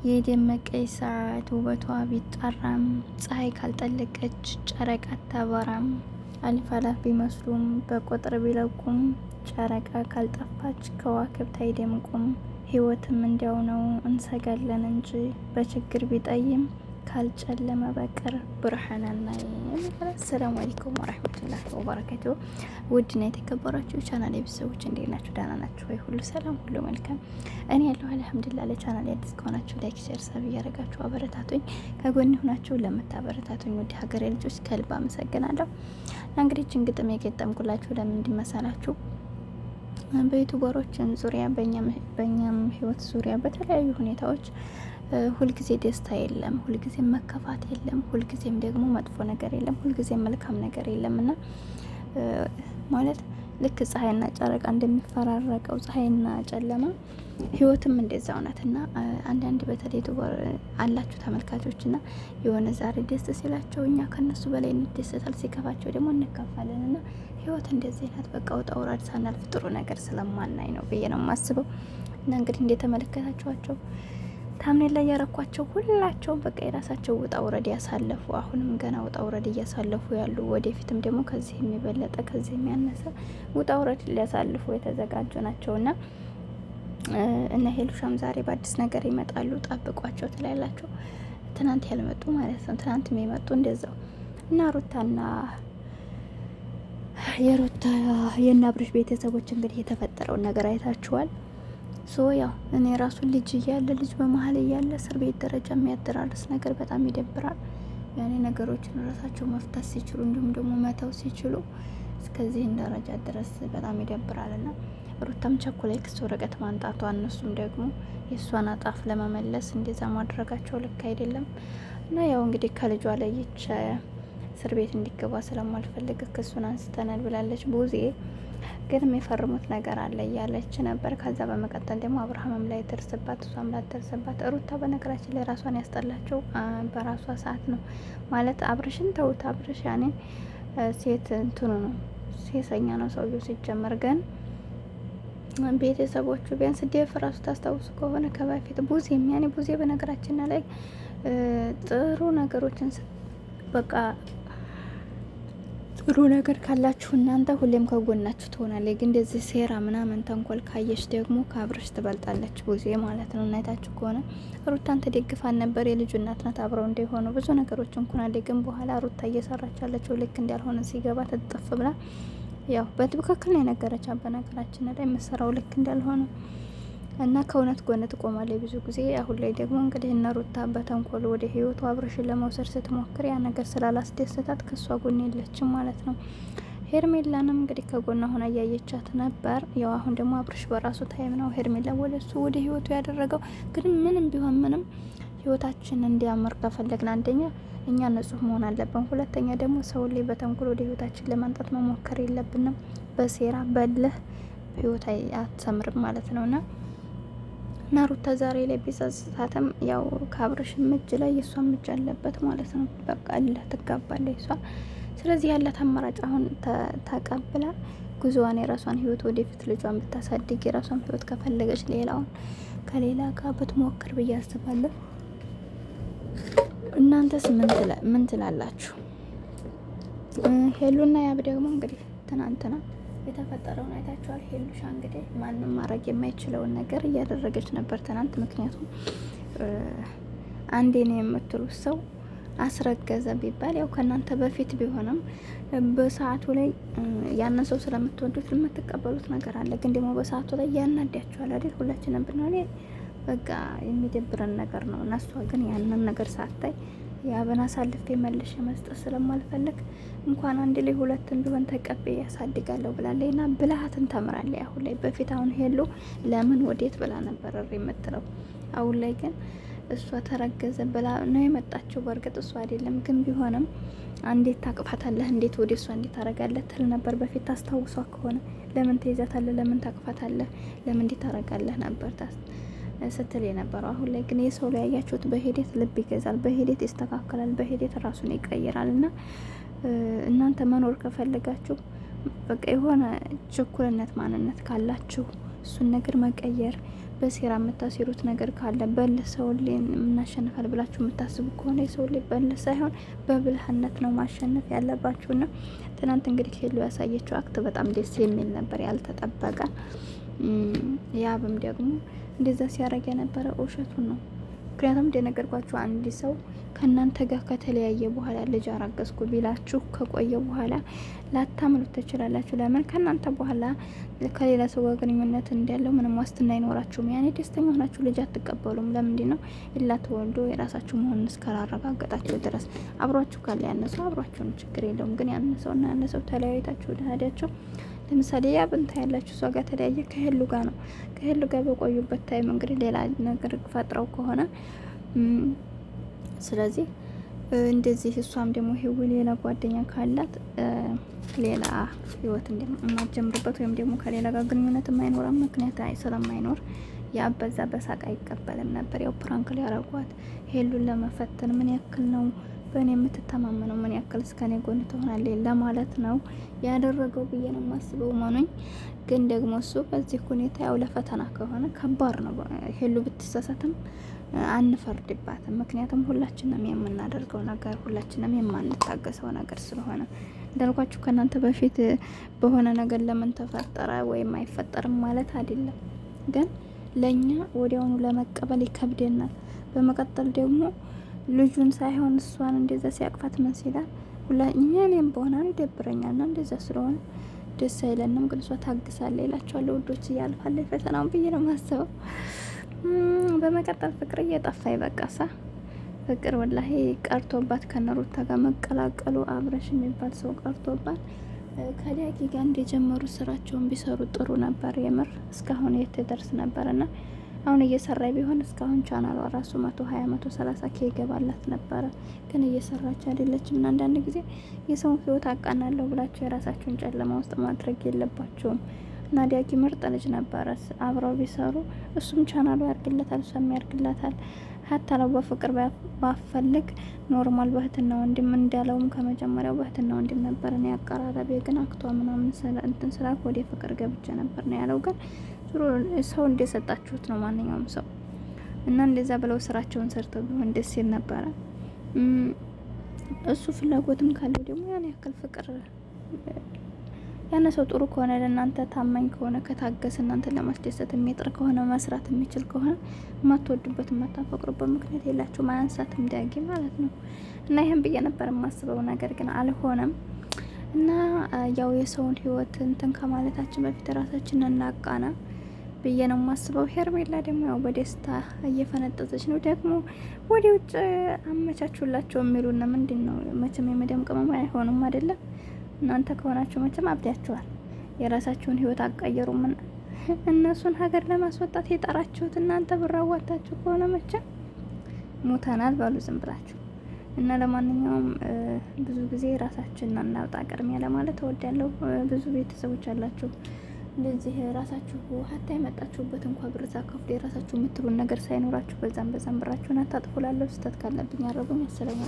የደመቀች ሰዓት ውበቷ ቢጣራም ፀሐይ ካልጠለቀች ጨረቃ አታበራም። አልፍ አላፍ ቢመስሉም በቁጥር ቢለቁም ጨረቃ ካልጠፋች ከዋክብት አይደምቁም። ህይወትም እንዲያው ነው እንሰጋለን እንጂ በችግር ቢጠይም ካልጨለመ በቀር ብርሃን አናይም። ሰላም አለይኩም ወራህመቱላሂ ወበረካቱ። ውድና የተከበራችሁ ቻናል ቤተሰቦች እንዴት ናችሁ? ደህና ናችሁ ወይ? ሁሉ ሰላም፣ ሁሉ መልካም። እኔ ያለሁ አልሐምዱሊላህ። ለቻናል አዲስ ከሆናችሁ ላይክ፣ ሼር፣ ሰብ እያደረጋችሁ አበረታቱኝ። ከጎን ሆናችሁ ለምታበረታቱኝ ውድ ሀገሬ ልጆች ከልብ አመሰግናለሁ። እንግዲህ እችን ግጥም የገጠምኩላችሁ ለምን እንዲመሰላችሁ በዩቱበሮችን ዙሪያ በእኛም ህይወት ዙሪያ በተለያዩ ሁኔታዎች ሁልጊዜ ደስታ የለም፣ ሁልጊዜም መከፋት የለም፣ ሁልጊዜም ደግሞ መጥፎ ነገር የለም፣ ሁልጊዜም መልካም ነገር የለም እና ማለት ልክ ፀሐይና ጨረቃ እንደሚፈራረቀው ፀሐይና ጨለማ ህይወትም እንደዛው ናት እና አንዳንድ በተለይ ዩቱበር አላችሁ ተመልካቾች እና የሆነ ዛሬ ደስ ሲላቸው እኛ ከነሱ በላይ እንደሰታል፣ ሲከፋቸው ደግሞ እንከፋለን እና ህይወት እንደዚህ ናት። በቃ ውጣ ውረድ ሳናልፍ ጥሩ ነገር ስለማናይ ነው ብዬ ነው የማስበው እና እንግዲህ እንደተመለከታችኋቸው ታምኔል ላይ ያረኳቸው ሁላቸውም በቃ የራሳቸው ውጣ ውረድ ያሳለፉ፣ አሁንም ገና ውጣ ውረድ እያሳለፉ ያሉ፣ ወደፊትም ደግሞ ከዚህ የሚበለጠ ከዚህ የሚያነሰ ውጣ ውረድ ሊያሳልፉ የተዘጋጁ ናቸውና እና ሄሉሻም ዛሬ በአዲስ ነገር ይመጣሉ፣ ጠብቋቸው ትላላቸው። ትናንት ያልመጡ ማለት ነው፣ ትናንት የሚመጡ እንደዛው እና ሩታና የሩታ የአብርሽ ቤተሰቦች እንግዲህ የተፈጠረውን ነገር አይታችኋል። ያው እኔ ራሱ ልጅ እያለ ልጅ በመሀል እያለ እስር ቤት ደረጃ የሚያደራርስ ነገር በጣም ይደብራል። ያኔ ነገሮችን ራሳቸው መፍታት ሲችሉ እንዲሁም ደግሞ መተው ሲችሉ እስከዚህን ደረጃ ድረስ በጣም ይደብራል እና ሩታም ቸኮላይ ክስ ወረቀት ማንጣቷ እነሱም ደግሞ የእሷን አጣፍ ለመመለስ እንደዛ ማድረጋቸው ልክ አይደለም እና ያው እንግዲህ ከልጇ ለይቼ እስር ቤት እንዲገባ ስለማልፈልግ ክሱን አንስተናል ብላለች ቡዜ። ግን የሚፈርሙት ነገር አለ እያለች ነበር። ከዛ በመቀጠል ደግሞ አብርሃምም ላይ ደርስባት እሷም ላይ ደርስባት። ሩታ በነገራችን ላይ ራሷን ያስጠላቸው በራሷ ሰዓት ነው ማለት አብርሽን ተውት። አብርሽ ያኔ ሴት እንትኑ ነው ሴሰኛ ነው ሰውየው ሲጀመር። ግን ቤተሰቦቹ ቢያንስ ዴፍ ራሱ ታስታውሱ ከሆነ ከበፊት ቡዜ ያኔ ቡዜ በነገራችን ላይ ጥሩ ነገሮችን በቃ ጥሩ ነገር ካላችሁ እናንተ ሁሌም ከጎናችሁ ትሆናለች። ግን እንደዚህ ሴራ ምናምን ተንኮል ካየሽ ደግሞ ከአብርሽ ትበልጣለች ቡዜ ማለት ነው። እናይታችሁ ከሆነ ሩታን ትደግፋን ነበር። የልጁ እናት ናት። አብረው እንደሆኑ ብዙ ነገሮች እንኩናለ። ግን በኋላ ሩታ እየሰራች ያለችው ልክ እንዳልሆነ ሲገባ ትጥፍ ብላ ያው በትክክል ነው የነገረቻት። በነገራችን ላይ መሰራው ልክ እንዳልሆነ እና ከእውነት ጎን ትቆማለች ብዙ ጊዜ። አሁን ላይ ደግሞ እንግዲህ እነ ሩታ በተንኮል ወደ ህይወቱ አብርሽን ለመውሰድ ስትሞክር ያ ነገር ስላላስደሰታት ከሷ ጎን የለችም ማለት ነው። ሄርሜላንም እንግዲህ ከጎኗ ሆና እያየቻት ነበር። ያው አሁን ደግሞ አብርሽ በራሱ ታይም ነው ሄርሜላ ወደሱ ወደ ህይወቱ ያደረገው። ግን ምንም ቢሆን ምንም ህይወታችን እንዲያምር ከፈለግን አንደኛ እኛ ንጹህ መሆን አለብን። ሁለተኛ ደግሞ ሰው ላይ በተንኮል ወደ ህይወታችን ለማንጣት መሞከር የለብንም። በሴራ በልህ ህይወት አትሰምርም ማለት ነውና እና ሩታ ዛሬ ላይ ቢጸጽታትም ያው ከአብርሽም እጅ ላይ የሷም እጅ አለበት ማለት ነው። በቃ አላህ ትጋባለች እሷ። ስለዚህ ያላት አማራጭ አሁን ተቀብላ ጉዞዋን የራሷን ህይወት ወደፊት ልጇን ብታሳድግ የራሷን ህይወት ከፈለገች ሌላውን ከሌላ ጋር ብትሞክር ብዬ አስባለሁ። እናንተስ ምን ትላላችሁ? ሄሉና ያብ ደግሞ እንግዲህ ትናንትና የተፈጠረውን አይታችኋል። ሄሉሻ እንግዲህ ማንም ማድረግ የማይችለውን ነገር እያደረገች ነበር ትናንት። ምክንያቱም አንዴ ነው የምትሉት ሰው አስረገዘ ቢባል ያው ከእናንተ በፊት ቢሆንም በሰዓቱ ላይ ያንን ሰው ስለምትወዱት የምትቀበሉት ነገር አለ። ግን ደግሞ በሰዓቱ ላይ ያናዳችኋል አይደል? ሁላችንም ብንሆን በቃ የሚደብረን ነገር ነው። እነሷ ግን ያንን ነገር ሳታይ ያበና አሳልፌ መልሼ መስጠት ስለማልፈልግ እንኳን አንድ ላይ ሁለትም ቢሆን ተቀበይ ያሳድጋለሁ ብላለች እና ብልሃትን ተምራለች አሁን ላይ። በፊት አሁን ሄሉ ለምን ወዴት ብላ ነበር የምትለው። አሁን ላይ ግን እሷ ተረገዘ ብላ ነው የመጣችው። በእርግጥ እሷ አይደለም ግን ቢሆንም እንዴት ታቅፋታለህ፣ እንዴት ወደ እሷ እንዴት ታረጋለህ ትል ነበር በፊት ታስታውሷ ከሆነ። ለምን ትይዛታለህ፣ ለምን ታቅፋታለህ፣ ለምን እንዴት ታረጋለህ ነበር ስትል የነበረው። አሁን ላይ ግን የሰው ላይ ያያችሁት በሂደት ልብ ይገዛል፣ በሂደት ይስተካከላል፣ በሂደት ራሱን ይቀይራል። እና እናንተ መኖር ከፈለጋችሁ በቃ የሆነ ችኩልነት ማንነት ካላችሁ እሱን ነገር መቀየር። በሴራ የምታሲሩት ነገር ካለ በልህ ሰው ላይ እናሸንፋል ብላችሁ የምታስቡ ከሆነ የሰው ላይ በልህ ሳይሆን በብልህነት ነው ማሸነፍ ያለባችሁና ትናንት እንግዲህ ሄሉ ያሳየችው አክት በጣም ደስ የሚል ነበር፣ ያልተጠበቀ። ያብም ደግሞ እንደዛ ሲያደርግ የነበረ ውሸቱን ነው። ምክንያቱም እንደነገርኳችሁ አንድ ሰው ከእናንተ ጋር ከተለያየ በኋላ ልጅ አረገዝኩ ቢላችሁ ከቆየ በኋላ ላታምኑት ትችላላችሁ። ለምን? ከእናንተ በኋላ ከሌላ ሰው ጋር ግንኙነት እንዳለው ምንም ዋስትና አይኖራችሁም። ያኔ ደስተኛ ሆናችሁ ልጅ አትቀበሉም። ለምንድን ነው? ኢላ ተወልዶ የራሳችሁ መሆኑን እስካላረጋገጣችሁ ድረስ። አብሯችሁ ካለ ያነሰው አብሯችሁ ነው፣ ችግር የለውም። ግን ያነሰውና ያነሰው ተለያይታችሁ ለሄዳችሁ ለምሳሌ ያብንታ ያላችሁ እሷ ጋር ተለያየ ከሄሉ ጋር ነው። ከሄሉ ጋር በቆዩበት ታይም እንግዲህ ሌላ ነገር ፈጥረው ከሆነ ስለዚህ እንደዚህ እሷም ደግሞ ሄሉ ሌላ ጓደኛ ካላት ሌላ ህይወት እንደማትጀምርበት ወይም ደግሞ ከሌላ ጋር ግንኙነት የማይኖራ ምክንያት ስለማይኖር ያ በዛ በሳቅ አይቀበልም ነበር። ያው ፕራንክ ሊያረጓት ሄሉን ለመፈተን ምን ያክል ነው በእኔ የምትተማመነው፣ ምን ያክል እስከኔ ጎን ትሆናለች ለማለት ነው ያደረገው ብዬ ነው የማስበው። ማኑኝ ግን ደግሞ እሱ በዚህ ሁኔታ ያው ለፈተና ከሆነ ከባድ ነው። ሄሉ ብትሳሳትም አንፈርድባትም። ምክንያቱም ሁላችንም የምናደርገው ነገር ሁላችንም የማንታገሰው ነገር ስለሆነ እንዳልኳችሁ ከእናንተ በፊት በሆነ ነገር ለምን ተፈጠረ ወይም አይፈጠርም ማለት አይደለም። ግን ለእኛ ወዲያውኑ ለመቀበል ይከብደናል። በመቀጠል ደግሞ ልጁን ሳይሆን እሷን እንደዛ ሲያቅፋት ምን ሲላል እኛም በሆነ ይደብረኛል ና እንደዛ ስለሆነ ደስ አይለንም። ግን እሷ ታግሳለች ይላቸዋለሁ። ውዶች እያልፋለ ፈተናውን ብዬ ነው ማስበው። በመቀጠል ፍቅር እየጠፋ ይበቃሳ። ፍቅር ወላሂ ቀርቶባት ከነሩታ ጋር መቀላቀሉ አብረሽ የሚባል ሰው ቀርቶባት ከዳጊ ጋር እንደጀመሩ ስራቸውን ቢሰሩ ጥሩ ነበር። የምር እስካሁን የት ደርስ ነበርና አሁን እየሰራ ቢሆን እስካሁን ቻናሏ ራሱ 120 130 ኬ ይገባላት ነበረ። ግን እየሰራች አይደለችም። እና አንዳንድ ጊዜ የሰውን ህይወት አቃናለሁ ብላችሁ የራሳችሁን ጨለማ ውስጥ ማድረግ የለባችሁም። እና ዳጊ ምርጥ ልጅ ነበረ። አብረው ቢሰሩ እሱም ቻናሉ ያርግለታል፣ እሷም ያርግላታል። ሀታ ለው በፍቅር ባፈልግ ኖርማል በህትና ወንድም እንዳለውም ከመጀመሪያው በህትና ወንድም ነበር ነው ያቀራረበ። ግን አክቷ ምናምን እንትን ስላልኩ ወደ ፍቅር ገብቼ ነበር ነው ያለው። ግን ሰው እንደሰጣችሁት ነው ማንኛውም ሰው እና እንደዛ ብለው ስራቸውን ሰርተው ቢሆን ደስ ይል ነበረ። እሱ ፍላጎትም ካለው ደግሞ ያን ያክል ፍቅር ያነ ሰው ጥሩ ከሆነ ለእናንተ ታማኝ ከሆነ ከታገስ እናንተን ለማስደሰት የሚጥር ከሆነ መስራት የሚችል ከሆነ የማትወዱበት የማታፈቅሩበት ምክንያት የላችሁ። ማያንሳትም ዳጊ ማለት ነው። እና ይህን ብዬ ነበር የማስበው፣ ነገር ግን አልሆነም። እና ያው የሰውን ህይወት እንትን ከማለታችን በፊት ራሳችንን እናቃና ብዬ ነው የማስበው። ሄርሜላ ደግሞ ያው በደስታ እየፈነጠዘች ነው። ደግሞ ወደ ውጭ አመቻቹላቸው የሚሉና ምንድን ነው መቼም የመደም ቅመማ አይሆኑም አይደለም። እናንተ ከሆናችሁ መቼም አብዳችኋል። የራሳችሁን ህይወት አቀየሩም። እነሱን ሀገር ለማስወጣት የጠራችሁት እናንተ ብር አዋጣችሁ ከሆነ መቼም ሞተናል ባሉ ዝም ብላችሁ። እና ለማንኛውም ብዙ ጊዜ ራሳችንን እናውጣ ቅድሚያ ለማለት እወዳለሁ። ብዙ ቤተሰቦች አላችሁ እንደዚህ ራሳችሁ ሀታ የመጣችሁበት እንኳን ብር ሳካፍሉ የራሳችሁ የምትሉን ነገር ሳይኖራችሁ በዛም ብራችሁን አታጥፉላለሁ። ስህተት ካለብኝ አረጉኝ። አሰላሙ